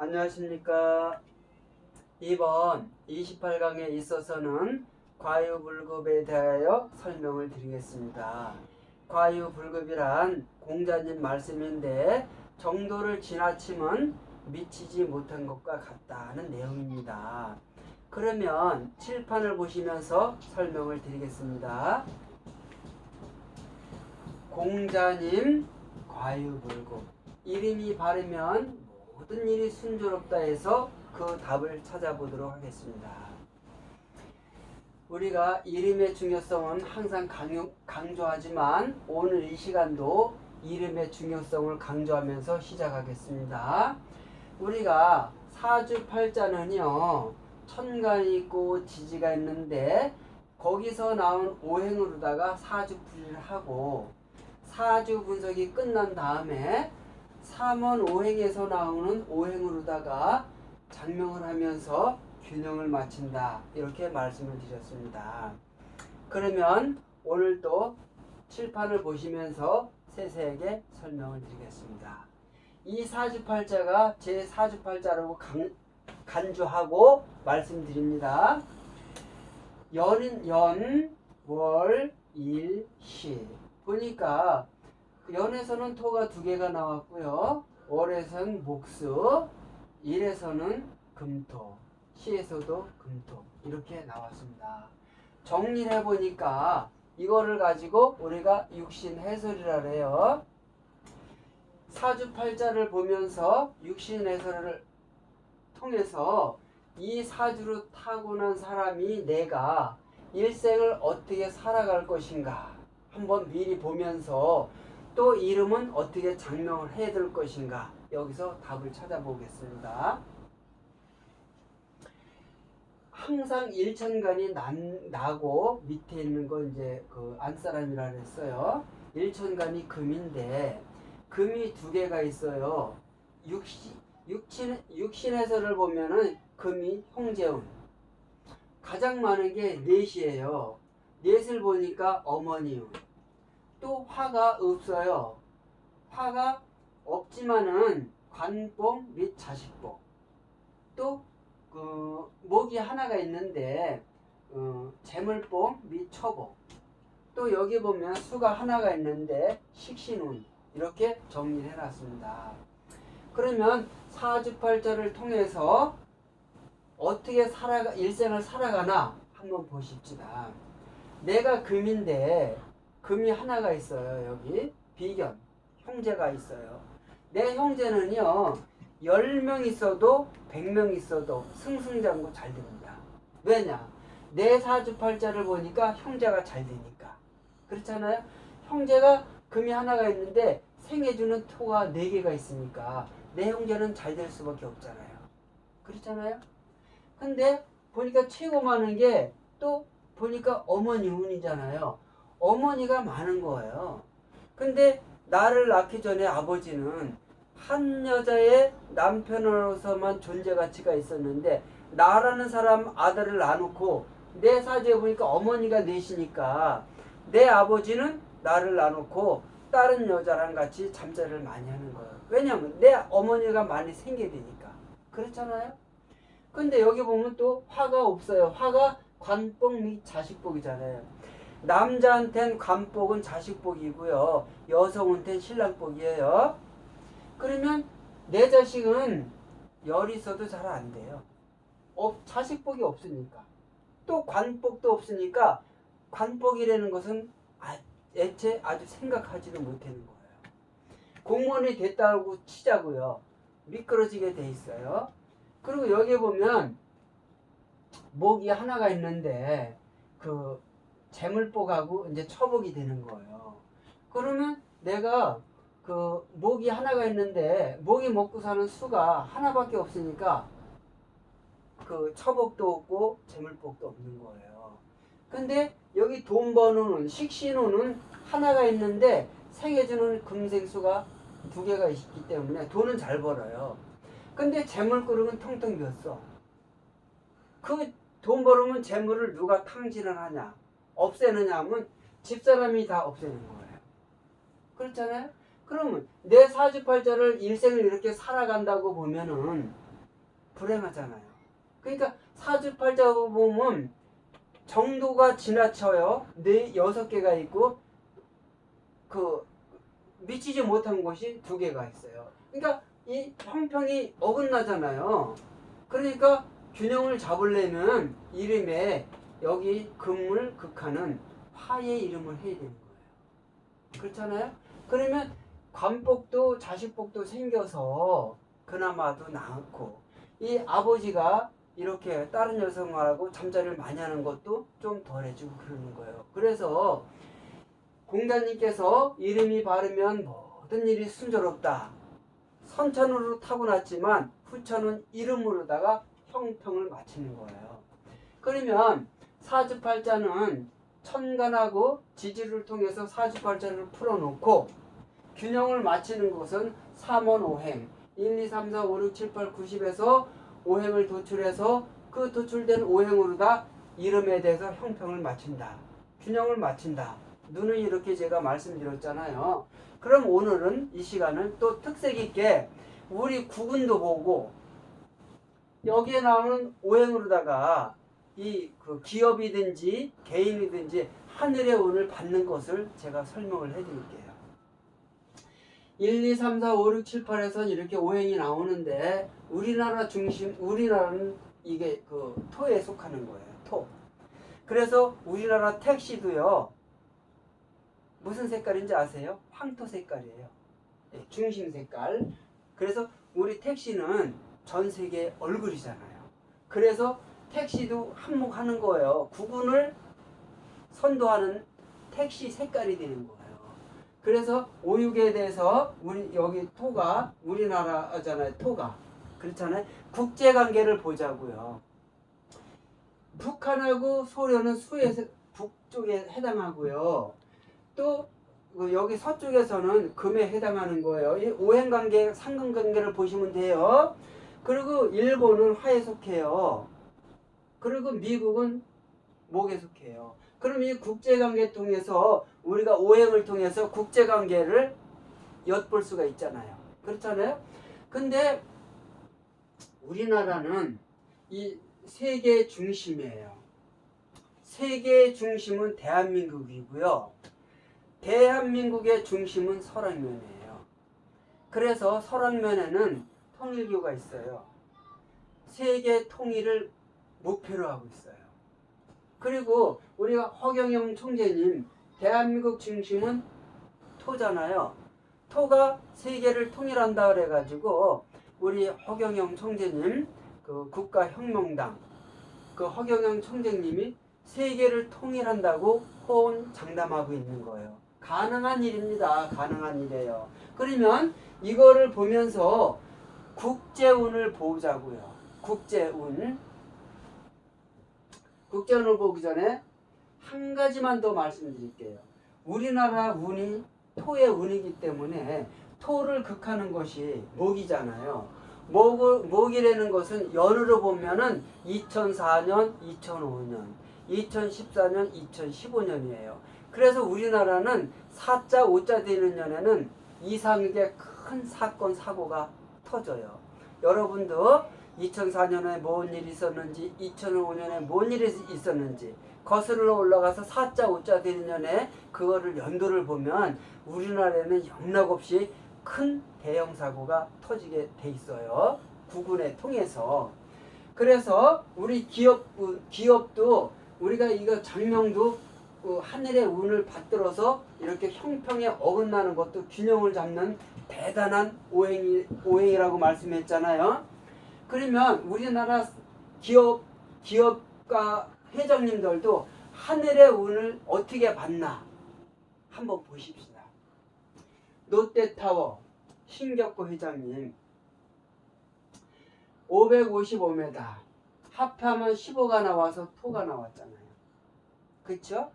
안녕하십니까. 이번 28강에 있어서는 과유불급에 대하여 설명을 드리겠습니다. 과유불급이란 공자님 말씀인데 정도를 지나치면 미치지 못한 것과 같다는 내용입니다. 그러면 칠판을 보시면서 설명을 드리겠습니다. 공자님 과유불급, 이름이 바르면 모든 일이 순조롭다 해서 그 답을 찾아보도록 하겠습니다. 우리가 이름의 중요성은 항상 강조하지만 오늘 이 시간도 이름의 중요성을 강조하면서 시작하겠습니다. 우리가 사주팔자는요, 천간이 있고 지지가 있는데 거기서 나온 오행으로다가 사주풀이를 하고 사주 분석이 끝난 다음에 삼원 오행에서 나오는 오행으로다가 장명을 하면서 균형을 맞춘다, 이렇게 말씀을 드렸습니다. 그러면 오늘 또 칠판을 보시면서 세세하게 설명을 드리겠습니다. 이 사주팔자가 제 사주팔자라고 간주하고 말씀드립니다. 연, 월, 일, 시. 보니까 연에서는 토가 2개가 나왔고요. 월에서는 목수, 일에서는 금토, 시에서도 금토, 이렇게 나왔습니다. 정리를 해보니까 이거를 가지고 우리가 육신 해설이라 해요. 사주팔자를 보면서 육신 해설을 통해서 이 사주로 타고난 사람이 내가 일생을 어떻게 살아갈 것인가 한번 미리 보면서 또 이름은 어떻게 장명을 해야 될 것인가, 여기서 답을 찾아보겠습니다. 항상 일천간이 나고 밑에 있는 거 이제 그 안사람이라 했어요. 일천간이 금인데 금이 2개가 있어요. 육신에서를 보면은 금이 형제운, 가장 많은 게 넷이에요. 넷을 보니까 어머니운. 또 화가 없어요. 화가 없지만은 관복 및 자식복. 또 목이 하나가 있는데 재물복 및 처복. 또 여기 보면 수가 하나가 있는데 식신운, 이렇게 정리를 해놨습니다. 그러면 사주팔자를 통해서 어떻게 일생을 살아가나 한번 보십시다. 내가 금인데 금이 하나가 있어요. 여기 비견 형제가 있어요. 내 형제는요 10명 있어도 100명 있어도 승승장구 잘 됩니다. 왜냐? 내 사주팔자를 보니까 형제가 잘 되니까. 그렇잖아요. 형제가 금이 하나가 있는데 생해주는 토가 4개가 있으니까 내 형제는 잘 될 수밖에 없잖아요. 그렇잖아요. 근데 보니까 최고 많은 게 또 보니까 어머니 운이잖아요. 어머니가 많은 거예요. 근데 나를 낳기 전에 아버지는 한 여자의 남편으로서만 존재 가치가 있었는데 나라는 사람 아들을 낳아놓고 내 사주에 보니까 어머니가 넷이니까 내 아버지는 나를 낳아놓고 다른 여자랑 같이 잠자리를 많이 하는 거예요. 왜냐면 내 어머니가 많이 생기게 되니까. 그렇잖아요. 근데 여기 보면 또 화가 없어요. 화가 관복 및 자식복이잖아요. 남자한텐 관복은 자식복이고요. 여성한텐 신랑복이에요. 그러면 내 자식은 열이 있어도 잘 안 돼요. 자식복이 없으니까. 또 관복도 없으니까 관복이라는 것은 애초에 아주 생각하지도 못하는 거예요. 공무원이 됐다고 치자고요. 미끄러지게 돼 있어요. 그리고 여기 보면 목이 하나가 있는데 그 재물복하고 이제 처복이 되는 거예요. 그러면 내가 그 목이 하나가 있는데 목이 먹고 사는 수가 하나밖에 없으니까 그 처복도 없고 재물복도 없는 거예요. 근데 여기 돈 버는 식신호는 하나가 있는데 생해주는 금생수가 2개가 있기 때문에 돈은 잘 벌어요. 근데 재물그릇은 텅텅 비었어. 그 돈 벌으면 재물을 누가 탕진을 하냐, 없애느냐 하면 집사람이 다 없애는 거예요. 그렇잖아요. 그러면 내 사주팔자를 일생을 이렇게 살아간다고 보면은 불행하잖아요. 그러니까 사주팔자로 보면 정도가 지나쳐요. 6개가 있고 그 미치지 못한 곳이 2개가 있어요. 그러니까 이 형평이 어긋나잖아요. 그러니까 균형을 잡으려면 이름에 여기 금을 극하는 화의 이름을 해야 되는 거예요. 그렇잖아요? 그러면 관복도 자식복도 생겨서 그나마도 나았고, 이 아버지가 이렇게 다른 여성하고 잠자리를 많이 하는 것도 좀 덜해지고 그러는 거예요. 그래서 공자님께서 이름이 바르면 모든 일이 순조롭다. 선천으로 타고났지만 후천은 이름으로다가 형평을 맞추는 거예요. 그러면 사주팔자는 천간하고 지지를 통해서 사주팔자를 풀어놓고 균형을 맞추는 것은 3원 5행 1, 2, 3, 4, 5, 6, 7, 8, 9, 10에서 5행을 도출해서 그 도출된 5행으로다 이름에 대해서 형평을 맞춘다. 균형을 맞춘다. 눈은 이렇게 제가 말씀드렸잖아요. 그럼 오늘은 이 시간은 또 특색 있게 우리 구근도 보고 여기에 나오는 오행으로다가 이 그 기업이든지 개인이든지 하늘의 운을 받는 것을 제가 설명을 해드릴게요. 1, 2, 3, 4, 5, 6, 7, 8에서 이렇게 오행이 나오는데 우리나라는 이게 그 토에 속하는 거예요. 토. 그래서 우리나라 택시도요. 무슨 색깔인지 아세요? 황토 색깔이에요. 네, 중심 색깔. 그래서 우리 택시는 전 세계 얼굴이잖아요. 그래서 택시도 한몫하는 거예요. 구분을 선도하는 택시 색깔이 되는 거예요. 그래서 오육에 대해서 우리 여기 토가 우리나라잖아요. 토가. 그렇잖아요. 국제관계를 보자고요. 북한하고 소련은 수에서 북쪽에 해당하고요. 또 여기 서쪽에서는 금에 해당하는 거예요. 이 오행관계, 상근관계를 보시면 돼요. 그리고 일본은 화에 속해요. 그리고 미국은 목에 속해요. 그럼 이 국제관계 통해서 우리가 오행을 통해서 국제관계를 엿볼 수가 있잖아요. 그렇잖아요. 근데 우리나라는 이 세계 중심이에요. 세계의 중심은 대한민국이고요. 대한민국의 중심은 설악면이에요. 그래서 설악면에는 통일교가 있어요. 세계 통일을 목표로 하고 있어요. 그리고 우리가 허경영 총재님, 대한민국 중심은 토잖아요. 토가 세계를 통일한다 그래가지고 우리 허경영 총재님, 그 국가혁명당, 그 허경영 총재님이 세계를 통일한다고 호언장담하고 있는 거예요. 가능한 일입니다. 가능한 일이에요. 그러면 이거를 보면서 국제운을 보자고요. 국제운을 보기 전에 한 가지만 더 말씀드릴게요. 우리나라 운이 토의 운이기 때문에 토를 극하는 것이 목이잖아요. 목이라는 것은 연으로 보면은 2004년, 2005년, 2014년, 2015년이에요. 그래서 우리나라는 4자, 5자 되는 년에는 이상하게 큰 사건, 사고가 터져요. 여러분도 2004년에 뭔 일이 있었는지, 2005년에 뭔 일이 있었는지 거슬러 올라가서 4자, 5자 되는 년에 그거를 연도를 보면 우리나라에는 영락없이 큰 대형 사고가 터지게 돼 있어요. 구군에 통해서. 그래서 우리 기업도 우리가 이거 장명도 하늘의 운을 받들어서 이렇게 형평에 어긋나는 것도 균형을 잡는 대단한 오행이라고 말씀했잖아요. 그러면 우리나라 기업가 회장님들도 하늘의 운을 어떻게 받나 한번 보십시다. 롯데타워 신격구 회장님 555m 합하면 15가 나와서 토가 나왔잖아요. 그렇죠?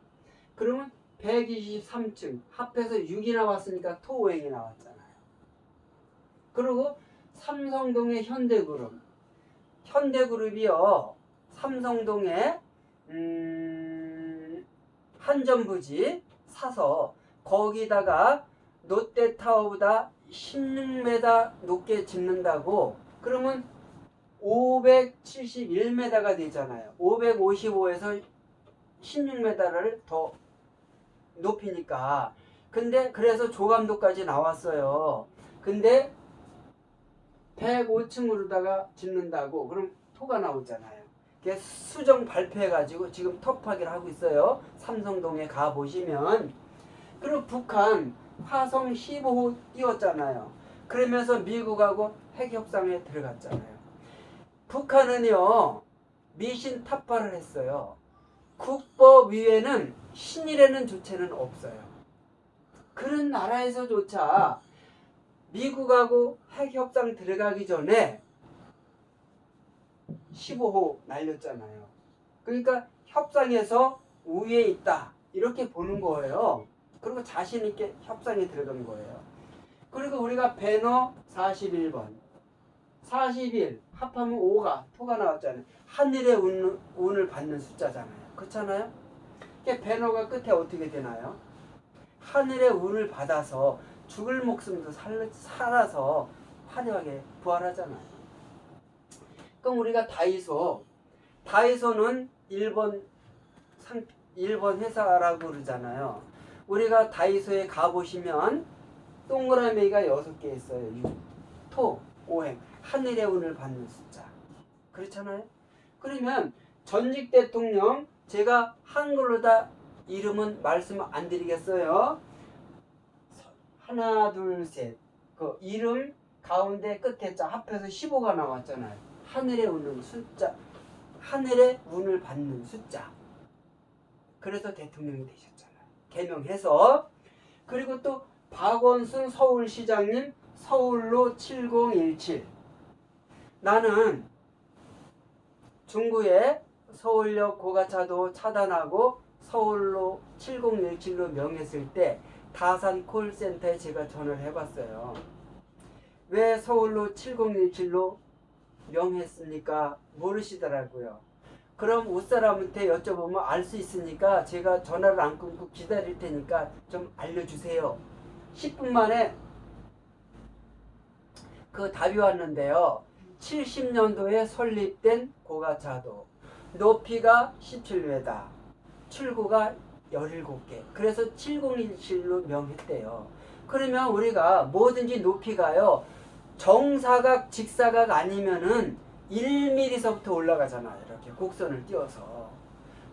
그러면 123층 합해서 6이 나왔으니까 토오행이 나왔잖아요. 그리고 삼성동의 현대그룹이요. 삼성동에 한전부지 사서 거기다가 롯데타워보다 16m 높게 짓는다고. 그러면 571m가 되잖아요. 555에서 16m를 더 높이니까. 근데 그래서 조감도까지 나왔어요. 근데 105층으로다가 짓는다고 그럼 토가 나오잖아요. 그게 수정 발표해가지고 지금 터프하기를 하고 있어요. 삼성동에 가보시면. 그리고 북한 화성 15호 띄웠잖아요. 그러면서 미국하고 핵협상에 들어갔잖아요. 북한은요 미신 탑발을 했어요. 국법위에는 신이라는 주체는 없어요. 그런 나라에서조차 미국하고 핵협상 들어가기 전에 15호 날렸잖아요. 그러니까 협상에서 우위에 있다 이렇게 보는 거예요. 그리고 자신 있게 협상에 들어간 거예요. 그리고 우리가 배너 41번 41 합하면 5가 토가 나왔잖아요. 하늘의 운을 받는 숫자잖아요. 그렇잖아요. 배너가 끝에 어떻게 되나요? 하늘의 운을 받아서 죽을 목숨도 살아서 화려하게 부활하잖아요. 그럼 우리가 다이소는 일본 회사라고 그러잖아요. 우리가 다이소에 가보시면 동그라미가 6개 있어요. 토, 오행, 하늘의 운을 받는 숫자. 그렇잖아요. 그러면 전직 대통령 제가 한글로 다 이름은 말씀 안 드리겠어요. 하나 둘 셋 그 이름 가운데 끝에 자 합해서 15가 나왔잖아요. 하늘의 운을 숫자, 하늘의 운을 받는 숫자. 그래서 대통령이 되셨잖아요. 개명해서. 그리고 또 박원순 서울시장님 서울로 7017. 나는 중구에 서울역 고가차도 차단하고 서울로 7017로 명했을 때 다산 콜센터에 제가 전화를 해봤어요. 왜 서울로 7017로 명했습니까? 모르시더라고요. 그럼 웃사람한테 여쭤보면 알 수 있으니까 제가 전화를 안 끊고 기다릴 테니까 좀 알려주세요. 10분 만에 그 답이 왔는데요. 70년도에 설립된 고가차도 높이가 17m, 출구가 17개. 그래서 7017로 명했대요. 그러면 우리가 뭐든지 높이가요. 정사각, 직사각 아니면은 1mm서부터 올라가잖아요. 이렇게 곡선을 띄워서.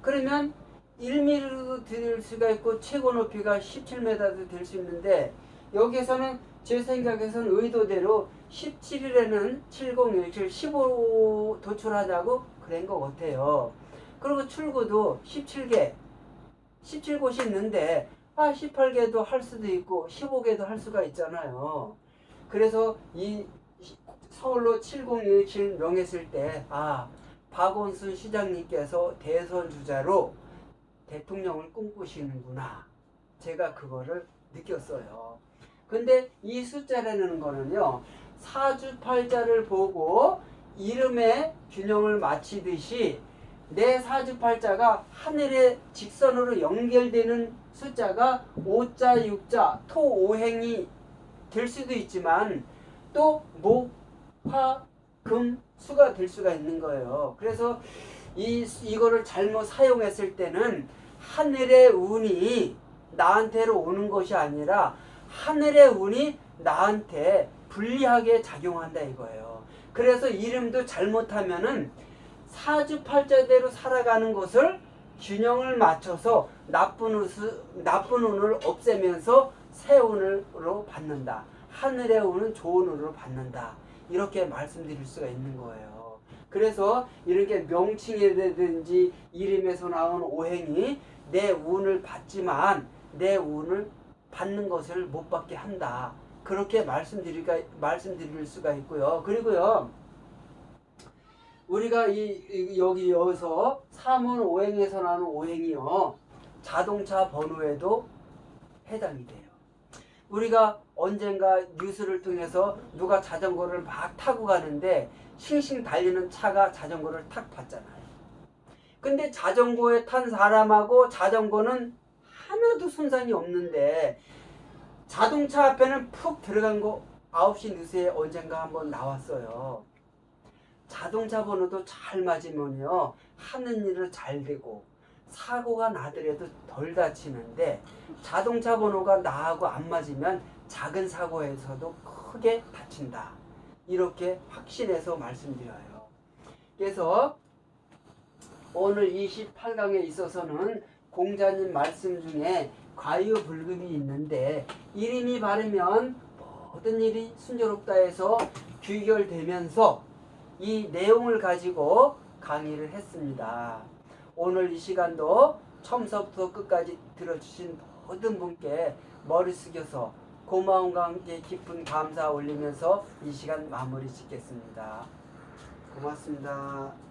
그러면 1mm도 될 수가 있고 최고 높이가 17m도 될 수 있는데 여기서는 제 생각에서는 의도대로 17일에는 7017, 15 도출하자고 그런 것 같아요. 그리고 출구도 17곳이 있는데 18개도 할 수도 있고 15개도 할 수가 있잖아요. 그래서 이 서울로 7017 명했을 때 박원순 시장님께서 대선 주자로 대통령을 꿈꾸시는구나. 제가 그거를 느꼈어요. 근데 이 숫자라는 거는요. 사주팔자를 보고 이름의 균형을 맞추듯이 내 사주팔자가 하늘의 직선으로 연결되는 숫자가 5자, 6자, 토, 오행이 될 수도 있지만 또 목, 화, 금, 수가 될 수가 있는 거예요. 그래서 이거를 잘못 사용했을 때는 하늘의 운이 나한테로 오는 것이 아니라 하늘의 운이 나한테 불리하게 작용한다 이거예요. 그래서 이름도 잘못하면은 사주팔자대로 살아가는 것을 균형을 맞춰서 나쁜 운을 없애면서 새 운으로 받는다. 하늘의 운은 좋은 운으로 받는다. 이렇게 말씀드릴 수가 있는 거예요. 그래서 이렇게 명칭이라든지 이름에서 나온 오행이 내 운을 받지만 내 운을 받는 것을 못 받게 한다. 그렇게 말씀드릴 수가 있고요. 그리고요. 우리가 여기서 3원 오행에서 나오는 오행이요. 자동차 번호에도 해당이 돼요. 우리가 언젠가 뉴스를 통해서 누가 자전거를 막 타고 가는데 싱싱 달리는 차가 자전거를 탁 봤잖아요. 근데 자전거에 탄 사람하고 자전거는 하나도 손상이 없는데 자동차 앞에는 푹 들어간 거 9시 뉴스에 언젠가 한번 나왔어요. 자동차 번호도 잘 맞으면요 하는 일을 잘 되고 사고가 나더라도 덜 다치는데 자동차 번호가 나하고 안 맞으면 작은 사고에서도 크게 다친다. 이렇게 확신해서 말씀드려요. 그래서 오늘 28강에 있어서는 공자님 말씀 중에 과유불급이 있는데 이름이 바르면 모든 일이 순조롭다 해서 귀결되면서 이 내용을 가지고 강의를 했습니다. 오늘 이 시간도 처음서부터 끝까지 들어주신 모든 분께 머리 숙여서 고마움과 함께 깊은 감사 올리면서 이 시간 마무리 짓겠습니다. 고맙습니다.